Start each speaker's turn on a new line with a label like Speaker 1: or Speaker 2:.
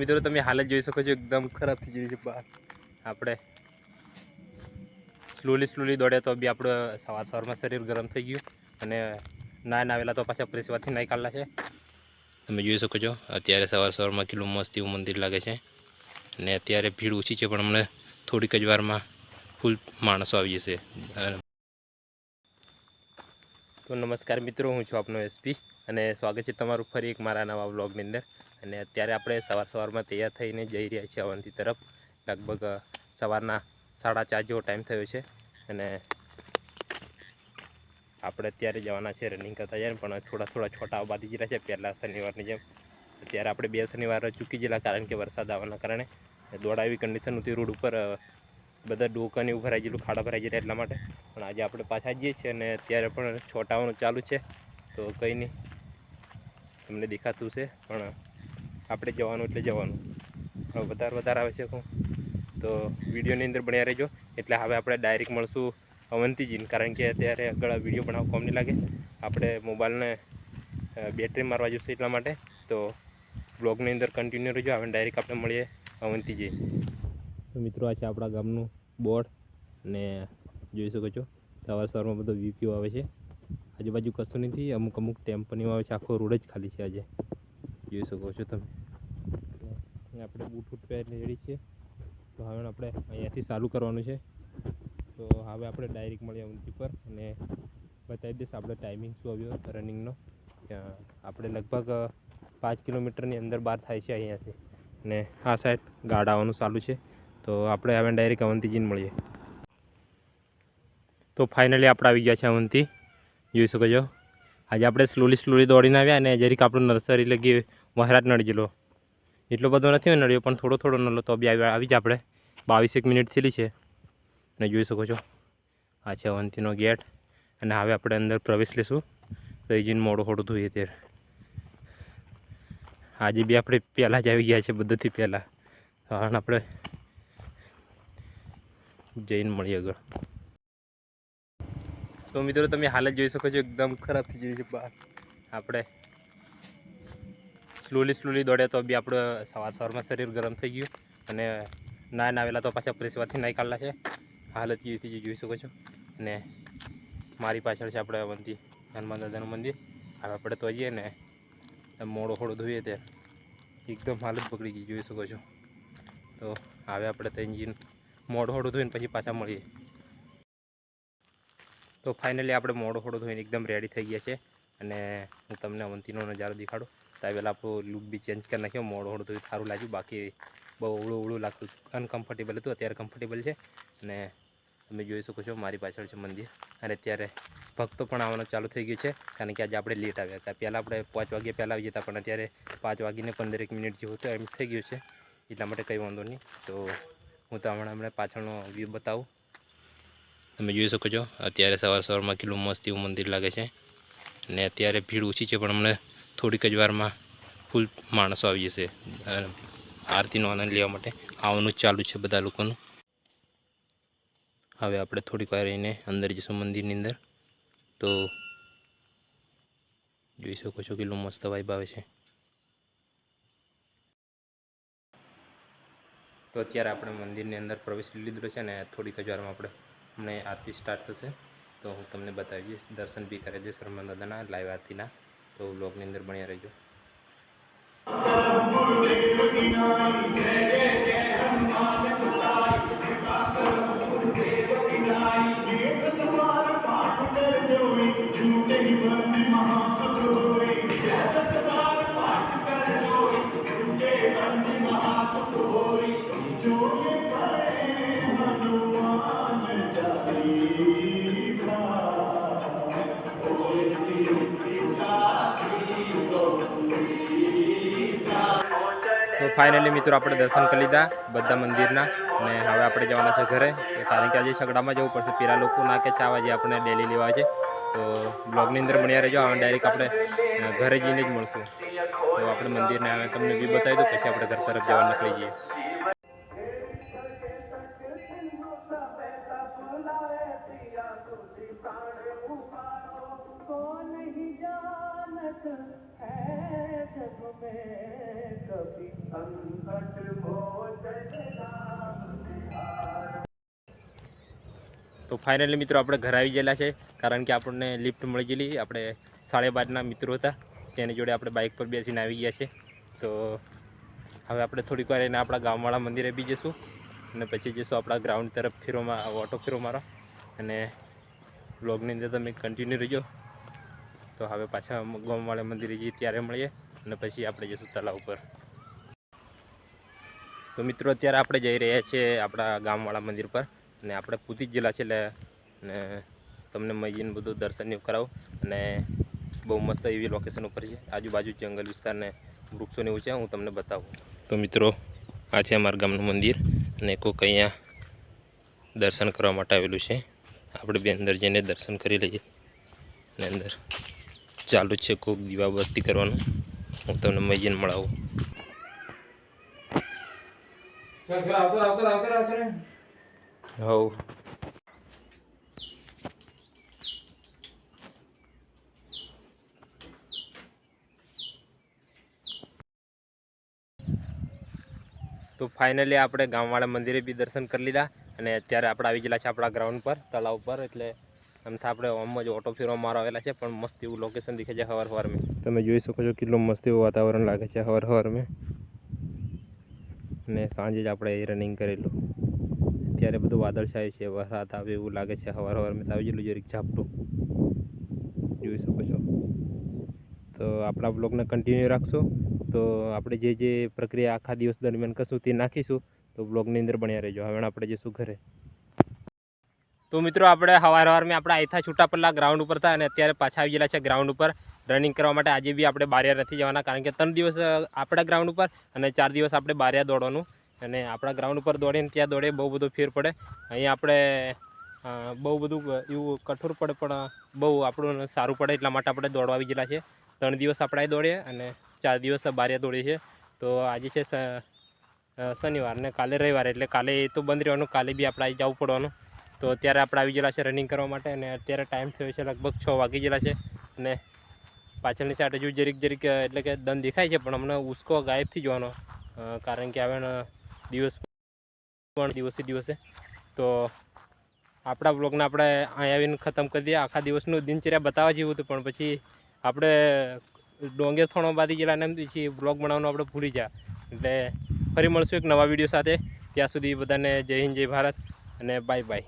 Speaker 1: મિત્રો તમે હાલ જ જોઈ શકો છો એકદમ ખરાબ થઈ ગઈ છે બહાર. આપણે સ્લોલી દોડ્યા તો બી આપણે સવારમાં શરીર ગરમ થઈ ગયું અને આવેલા તો પાછા પ્રેસવાથી નાઈ કાઢલા છે. તમે જોઈ શકો છો અત્યારે સવારમાં કેટલું મસ્ત એવું મંદિર લાગે છે અને અત્યારે ભીડ ઓછી છે પણ અમને થોડીક જ વારમાં ફૂલ માણસો આવી જશે. તો નમસ્કાર મિત્રો, હું છું આપનો એસપી અને સ્વાગત છે તમારું ફરી એક મારા નવા વ્લોગની અંદર. અને અત્યારે આપણે સવારમાં તૈયાર થઈને જઈ રહ્યા છીએ અવંતી તરફ. લગભગ સવારના 4:30 જેવો ટાઈમ થયો છે અને આપણે અત્યારે જવાના છે રનિંગ કરતા જાય પણ થોડા છોટા બાંધી ગયેલા છે પહેલાં શનિવારની જેમ. અત્યારે આપણે 2 શનિવાર ચૂકી ગયેલા કારણ કે વરસાદ આવવાના કારણે દોડા એવી કન્ડિશન હતી રોડ ઉપર, બધા ડોકાની એવું ભરાઈ ગયેલું, ખાડા ભરાઈ ગયેલા એટલા માટે. પણ આજે આપણે પાછા જઈએ છીએ અને અત્યારે પણ છોટાવાનું ચાલુ છે તો કંઈ નહીં, તમને દેખાતું છે પણ આપણે જવાનું એટલે જવાનું. હવે વધારે આવે છે તો વિડીયોની અંદર બન્યા રહેજો. એટલે હવે આપણે ડાયરેક્ટ મળશું અવંતીજીને, કારણ કે અત્યારે આગળ વિડીયો બનાવવા કોમ નહીં લાગે, આપણે મોબાઈલને બેટરી મારવા જશે એટલા માટે. તો બ્લોગની અંદર કન્ટિન્યુ રહેજો. હવે ડાયરેક્ટ આપણે મળીએ અવંતીજી. તો મિત્રો આ છે આપણા ગામનું બોર્ડ અને જોઈ શકો છો સવારમાં બધો વ્યૂ આવે છે. આજુબાજુ કશું નથી, અમુક ટેમ્પોની આવે છે, આખો રોડ જ ખાલી છે આજે, જોઈ શકો છો તમે. આપણે બૂટ પહેરીને રેડી છીએ તો હવે આપણે અહીંયાથી ચાલુ કરવાનું છે. તો હવે આપણે ડાયરેક્ટ મળીએ અવંતી પર અને બતાવી દઈશ આપણે ટાઈમિંગ શું આવ્યો રનિંગનો. આપણે લગભગ 5 કિલોમીટરની અંદર બહાર થાય છે અહીંયાથી અને આ સાઈડ ગાર્ડ આવવાનું ચાલુ છે. તો આપણે હવે ડાયરેક્ટ અવંતીજીને મળીએ. તો ફાઇનલી આપણે આવી ગયા છે અવંતી, જોઈ શકો છો. આજે આપણે સ્લોલી દોડીને આવ્યા અને જરીક આપણું નર્સરી લગી વહેરાટ નડી ગયેલો. એટલો બધો નથી નડ્યો પણ થોડો નડલો તો બી આવી જ આપણે 22 મિનિટ થયેલી છે અને જોઈ શકો છો આ છે અવંતીનો ગેટ. અને હવે આપણે અંદર પ્રવેશ લઈશું તો મોડું ધોઈએ ત્યારે. આજે બી આપણે પહેલાં જ આવી ગયા છે, બધાથી પહેલાં. કારણ આપણે જઈને મળીએ આગળ. તો મિત્રો તમે હાલ જ જોઈ શકો છો એકદમ ખરાબ થઈ ગઈ છે બહાર. આપણે સ્લોલી દોડ્યા તો બી આપણે સવારમાં શરીર ગરમ થઈ ગયું અને આવેલા તો પાછા પ્રેસવાથી નાઈ કાઢલા છે. હાલત કેવી જોઈ શકો છો. અને મારી પાછળ છે આપણે અવંતી હનુમાન દાદાનું મંદિર. હવે આપણે તો જઈએ ને મોડું ધોઈએ ત્યારે એકદમ હાલત બગડી ગઈ, જોઈ શકો છો. તો હવે આપણે ત્યાં મોડું ધોઈને પછી પાછા મળીએ. તો ફાઇનલી આપણે મોડું ધોઈને એકદમ રેડી થઈ ગયા છે અને હું તમને અવંતીનો નજારો દેખાડું. તો પહેલાં આપણું લુક બી ચેન્જ કરી નાખ્યો, મોડું ધોઈ સારું લાગ્યું, બાકી બહુ અવળું લાગતું, અનકમ્ફર્ટેબલ હતું. અત્યારે કમ્ફર્ટેબલ છે અને તમે જોઈ શકો છો મારી પાછળ છે મંદિર. અને અત્યારે ભક્તો પણ આવવાનું ચાલુ થઈ ગયું છે કારણ કે આજે આપણે લેટ આવ્યા હતા. પહેલાં આપણે 5 વાગ્યા પહેલાં આવી જતા પણ અત્યારે 5:15 મિનિટ જેવું તો એમ થઈ ગયું છે, એટલા માટે કંઈ વાંધો નહીં. તો હું તો હમણાં પાછળનો વ્યૂ બતાવું. તમે જોઈ શકો છો અત્યારે સવારમાં કેટલું મસ્ત એવું મંદિર લાગે છે અને અત્યારે ભીડ ઓછી છે પણ અમને થોડીક જ વારમાં ફૂલ માણસો આવી જશે આરતીનો આનંદ લેવા માટે. આવવાનું ચાલુ છે બધા લોકોનું. હવે આપણે થોડીક વાર રહીને અંદર જઈશું મંદિરની અંદર. તો જોઈ શકો છો કેટલું મસ્ત વાઇબ આવે છે. તો અત્યારે આપણે મંદિરની અંદર પ્રવેશ લીધો છે અને થોડીક જ વારમાં આપણે આરતી સ્ટાર્ટ થશે. તો હું તમને બતાવી દઈશ, દર્શન બી કરી દઈશ હનુમાન દાદાના લાઈવ આરતીના. તો વ્લોગની અંદર બન્યા રહેજો. તો ફાઇનલી મિત્રો આપણે દર્શન કરી લીધા બધા મંદિરના અને હવે આપણે જવાના છે ઘરે, કારણ કે આજે છગડામાં જવું પડશે. પેલા લોકો ના કે ચાવા જે આપણે ડેલી લેવા છે. તો બ્લોગની અંદર બન્યા રહેજો. હવે ડાયરેક્ટ આપણે ઘરે જઈને જ મળશું. તો આપણે મંદિરને હવે તમને બી બતાવી દઉં, પછી આપણે ઘર તરફ જવા નીકળી જઈએ. તો ફાઇનલી મિત્રો આપણે ઘરે આવી ગયેલા છે, કારણ કે આપણને લિફ્ટ મળી ગયેલી. આપણે 12:30ના મિત્રો હતા, તેની જોડે આપણે બાઇક પર બેસીને આવી ગયા છે. તો હવે આપણે થોડીક વાર એને આપણા ગામવાળા મંદિરે બી જઈશું અને પછી જઈશું આપણા ગ્રાઉન્ડ તરફ ઓટો ફેરો મારો. અને બ્લોગની અંદર તમે કન્ટિન્યુ રહેજો. તો હવે પાછા ગામવાળા મંદિરે જઈએ ત્યારે મળીએ અને પછી આપણે જઈશું તળાવ ઉપર. તો મિત્રો અત્યારે આપણે જઈ રહ્યા છીએ આપણા ગામવાળા મંદિર પર અને આપણે પૂતી જ ગયેલા છે. એટલે ને તમને મજીને બધું દર્શન કરાવું. અને બહુ મસ્ત એવી લોકેશન ઉપર છે, આજુબાજુ જંગલ વિસ્તારને વૃક્ષોની ઊંચે હું તમને બતાવું. તો મિત્રો આ છે અમારા ગામનું મંદિર અને કોઈક અહીંયા દર્શન કરવા માટે આવેલું છે. આપણે બે અંદર જઈને દર્શન કરી લઈએ. અને અંદર ચાલુ છે કોઈક દીવાબત્તી કરવાનું. હું તમને મજીને મળાવું. હવ તો ફાઇનલી આપણે ગામવાળા મંદિરે બી દર્શન કરી લીધા અને અત્યારે આપણે આવી ગયેલા છે આપણા ગ્રાઉન્ડ પર, તળાવ પર. એટલે આમ તો આપણે ઓમ જ ઓટો ફેરવા મારો આવેલા છે, પણ મસ્ત એવું લોકેશન દેખાય છે સવારમાં. તમે જોઈ શકો છો કેટલું મસ્ત એવું વાતાવરણ લાગે છે સવારમાં. અને સાંજે જ આપણે રનિંગ કરેલું. અત્યારે બધું વાદળછાયું છે, વરસાદ આવે એવું લાગે છે. સવારમાં આવી ગયેલું જરીક ઝાપટું જોઈ શકો છો. તો આપણા બ્લોગને કન્ટિન્યુ રાખશો તો આપણે જે પ્રક્રિયા આખા દિવસ દરમિયાન કરશું તે નાખીશું. તો બ્લોગની અંદર બન્યા રહેજો. હવે આપણે જઈશું ઘરે. તો મિત્રો આપણે સવારમાં આપણે આયથા છૂટા પડલા ગ્રાઉન્ડ ઉપર હતા અને અત્યારે પાછા આવી ગયેલા છે ગ્રાઉન્ડ ઉપર રનિંગ કરવા માટે. આજે બી આપણે બારિયા નથી જવાના, કારણ કે 3 દિવસ આપણા ગ્રાઉન્ડ ઉપર અને 4 દિવસ આપણે બારિયા દોડવાનું. અને આપણા ગ્રાઉન્ડ ઉપર દોડીને ત્યાં દોડે બહુ બધો ફેર પડે. અહીંયા આપણે બહુ બધું એવું કઠોર પડે પણ બહુ આપણું સારું પડે, એટલા માટે આપણે દોડવા આવી ગયેલા છે. 3 દિવસ આપણે દોડીએ અને 4 દિવસ બારિયા દોડીએ છીએ. તો આજે છે શનિવાર ને કાલે રવિવાર, એટલે કાલે તો બંધ રહેવાનું. કાલે બી આપણે આવી જવું પડવાનું. તો અત્યારે આપણે આવી ગયેલા છે રનિંગ કરવા માટે અને અત્યારે ટાઈમ થયો છે લગભગ 6 વાગી ગયેલા છે. અને પાછળની સાઈડ હજુ જરીક એટલે કે દન દેખાય છે, પણ અમને ઉસકો ગાયબ થઈ જવાનો, કારણ કે હવે દિવસ પણ દિવસે તો આપણા બ્લોગને આપણે અહીં આવીને ખતમ કરી દઈએ. આખા દિવસનું દિનચર્યા બતાવવા જેવું હતું, પણ પછી આપણે ડોંગેર થોડો બાંધી ગયેલા ને પછી બ્લોગ બનાવવાનું આપણે ભૂલી ગયા. એટલે ફરી મળશું એક નવા વિડીયો સાથે. ત્યાં સુધી બધાને જય હિન્દ, જય ભારત અને બાય બાય.